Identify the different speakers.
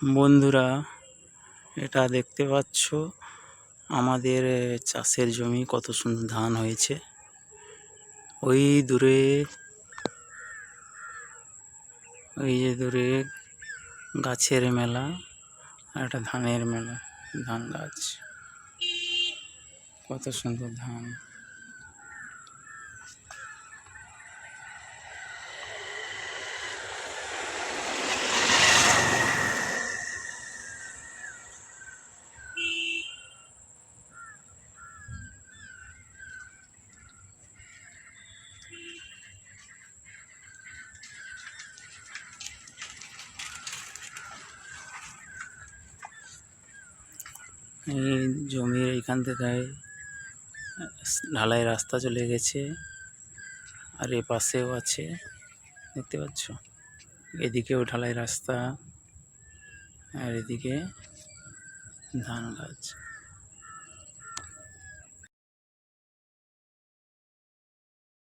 Speaker 1: বন্ধুরা, এটা দেখতে পাচ্ছ আমাদের চাষের জমি কত সুন্দর ধান হয়েছে। ওই দূরে ওই যে দূরে গাছের মেলা, আর একটা ধানের মেলা, ধান গাছ, কত সুন্দর ধান। এই জমির এইখান থেকে ঢালাই রাস্তা চলে গেছে, আর এ পাশেও আছে, দেখতে পাচ্ছ। এদিকেও ঢালাই রাস্তা, আর এদিকে ধান গাছ।